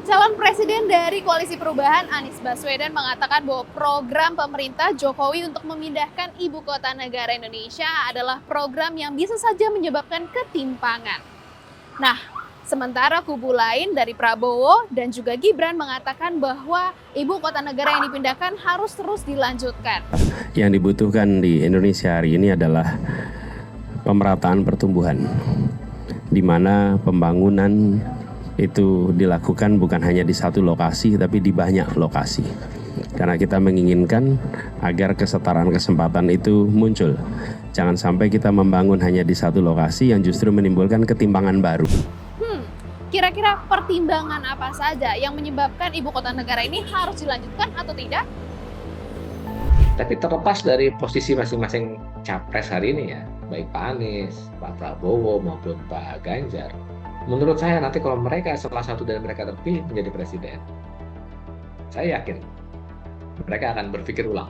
Calon Presiden dari Koalisi Perubahan Anies Baswedan mengatakan bahwa program pemerintah Jokowi untuk memindahkan ibu kota negara Indonesia adalah program yang bisa saja menyebabkan ketimpangan. Nah, sementara kubu lain dari Prabowo dan juga Gibran mengatakan bahwa ibu kota negara yang dipindahkan harus terus dilanjutkan. Yang dibutuhkan di Indonesia hari ini adalah pemerataan pertumbuhan, di mana pembangunan itu dilakukan bukan hanya di satu lokasi tapi di banyak lokasi. Karena kita menginginkan agar kesetaraan kesempatan itu muncul. Jangan sampai kita membangun hanya di satu lokasi yang justru menimbulkan ketimpangan baru. Kira-kira pertimbangan apa saja yang menyebabkan ibu kota negara ini harus dilanjutkan atau tidak? Tapi terlepas dari posisi masing-masing capres hari ini ya, baik Pak Anies, Pak Prabowo maupun Pak Ganjar, menurut saya nanti kalau mereka salah satu dari mereka terpilih menjadi presiden, saya yakin mereka akan berpikir ulang,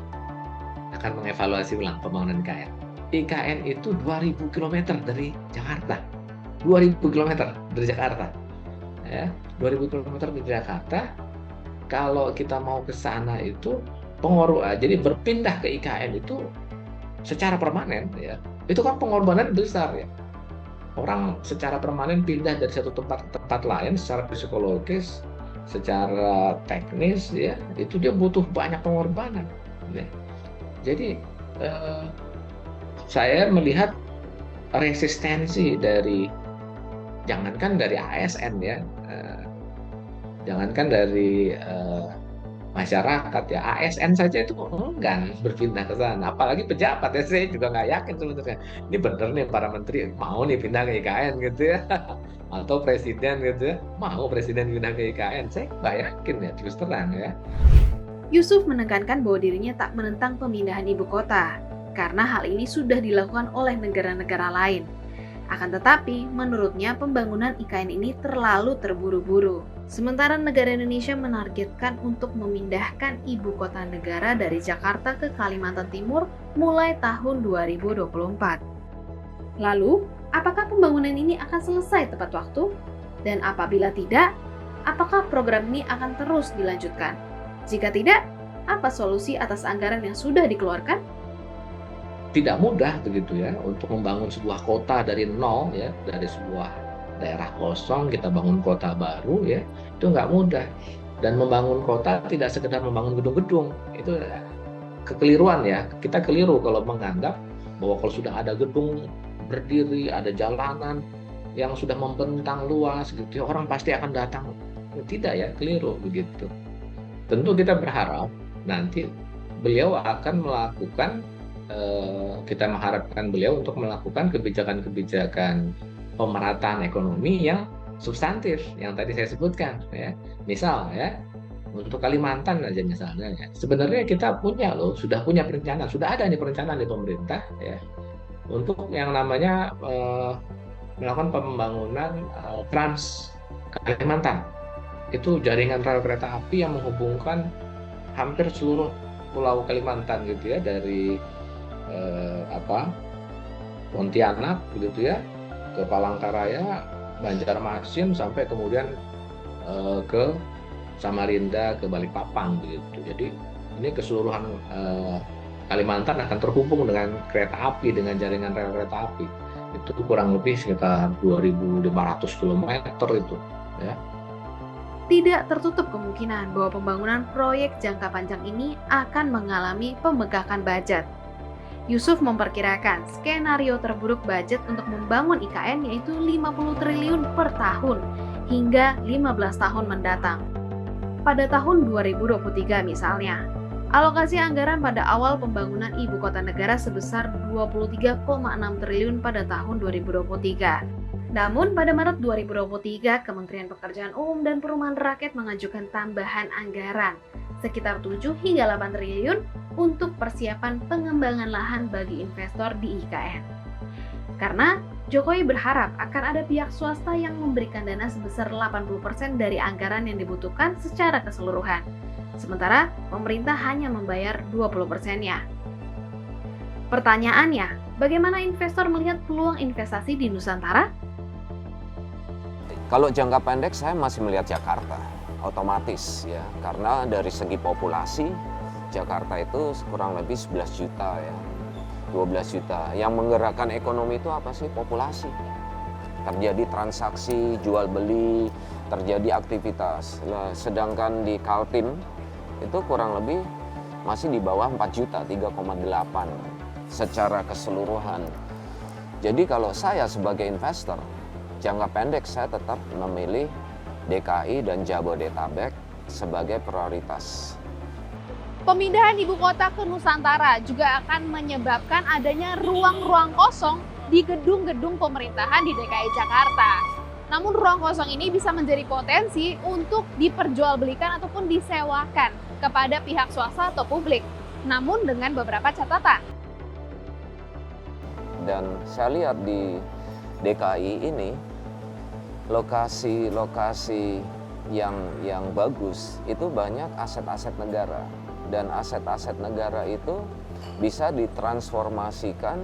akan mengevaluasi ulang pembangunan IKN. IKN itu 2000 km dari Jakarta. 2000 km dari Jakarta. Ya, 2000 km dari Jakarta. Kalau kita mau ke sana itu jadi berpindah ke IKN itu secara permanen ya. Itu kan pengorbanan besar ya. Orang secara permanen pindah dari satu tempat ke tempat lain secara psikologis, secara teknis ya, itu dia butuh banyak pengorbanan. Ya. Jadi saya melihat resistensi dari jangankan dari ASN ya, jangankan dari masyarakat ya, ASN saja itu enggan berpindah ke sana, apalagi pejabat ya. Saya juga nggak yakin sebenarnya ini bener nih para menteri mau nih pindah ke IKN gitu ya atau presiden gitu ya mau presiden pindah ke IKN. Saya nggak yakin ya, terus terang ya. Yusuf menekankan bahwa dirinya tak menentang pemindahan ibu kota karena hal ini sudah dilakukan oleh negara-negara lain. Akan tetapi, menurutnya pembangunan IKN ini terlalu terburu-buru. Sementara negara Indonesia menargetkan untuk memindahkan ibu kota negara dari Jakarta ke Kalimantan Timur mulai tahun 2024. Lalu, apakah pembangunan ini akan selesai tepat waktu? Dan apabila tidak, apakah program ini akan terus dilanjutkan? Jika tidak, apa solusi atas anggaran yang sudah dikeluarkan? Tidak mudah begitu ya untuk membangun sebuah kota dari nol ya, dari sebuah daerah kosong kita bangun kota baru ya, itu nggak mudah. Dan membangun kota tidak sekedar membangun gedung-gedung, itu kekeliruan ya. Kita keliru kalau menganggap bahwa kalau sudah ada gedung berdiri, ada jalanan yang sudah membentang luas gitu ya, orang pasti akan datang. Tidak ya, keliru begitu. Tentu kita berharap nanti beliau akan melakukan, kita mengharapkan beliau untuk melakukan kebijakan-kebijakan pemerataan ekonomi yang substantif yang tadi saya sebutkan ya. Misal ya, untuk Kalimantan aja misalnya ya. Sebenarnya kita punya sudah punya perencanaan, sudah ada nih perencanaan di pemerintah ya untuk yang namanya melakukan pembangunan Trans Kalimantan. Itu jaringan rel kereta api yang menghubungkan hampir seluruh pulau Kalimantan gitu ya, dari Pontianak begitu ya ke Palangkaraya, Banjarmasin sampai kemudian ke Samarinda, ke Balikpapan begitu. Jadi ini keseluruhan Kalimantan akan terhubung dengan kereta api, dengan jaringan rel kereta api. Itu kurang lebih sekitar 2.500 km itu ya. Tidak tertutup kemungkinan bahwa pembangunan proyek jangka panjang ini akan mengalami pembengkakan budget. Yusuf memperkirakan skenario terburuk budget untuk membangun IKN yaitu 50 triliun per tahun hingga 15 tahun mendatang. Pada tahun 2023 misalnya, alokasi anggaran pada awal pembangunan ibu kota negara sebesar 23,6 triliun pada tahun 2023. Namun pada Maret 2023, Kementerian Pekerjaan Umum dan Perumahan Rakyat mengajukan tambahan anggaran sekitar 7 hingga 8 triliun untuk persiapan pengembangan lahan bagi investor di IKN. Karena Jokowi berharap akan ada pihak swasta yang memberikan dana sebesar 80% dari anggaran yang dibutuhkan secara keseluruhan. Sementara pemerintah hanya membayar 20%-nya. Pertanyaannya, bagaimana investor melihat peluang investasi di Nusantara? Kalau jangka pendek saya masih melihat Jakarta. otomatis ya, karena dari segi populasi Jakarta itu kurang lebih 11 juta ya, 12 juta. Yang menggerakkan ekonomi itu apa sih? Populasi. Terjadi transaksi, jual beli, terjadi aktivitas. Nah, sedangkan di Kaltim itu kurang lebih masih di bawah 4 juta, 3,8 secara keseluruhan. Jadi kalau saya sebagai investor, jangka pendek saya tetap memilih DKI dan Jabodetabek sebagai prioritas. Pemindahan ibu kota ke Nusantara juga akan menyebabkan adanya ruang-ruang kosong di gedung-gedung pemerintahan di DKI Jakarta. Namun ruang kosong ini bisa menjadi potensi untuk diperjualbelikan ataupun disewakan kepada pihak swasta atau publik. Namun dengan beberapa catatan. Dan saya lihat di DKI ini lokasi-lokasi yang bagus itu banyak aset-aset negara. Dan aset-aset negara itu bisa ditransformasikan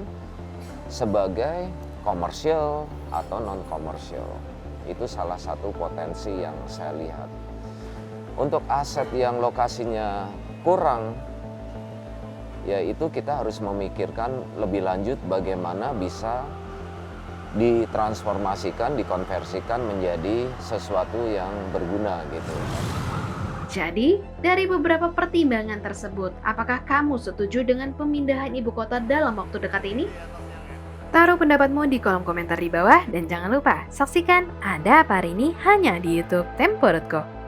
sebagai komersial atau non-komersial. Itu salah satu potensi yang saya lihat. Untuk aset yang lokasinya kurang, yaitu kita harus memikirkan lebih lanjut bagaimana bisa ditransformasikan, dikonversikan menjadi sesuatu yang berguna gitu. Jadi, dari beberapa pertimbangan tersebut, apakah kamu setuju dengan pemindahan ibu kota dalam waktu dekat ini? Taruh pendapatmu di kolom komentar di bawah dan jangan lupa saksikan Ada Apa Hari Ini hanya di YouTube Tempo.co.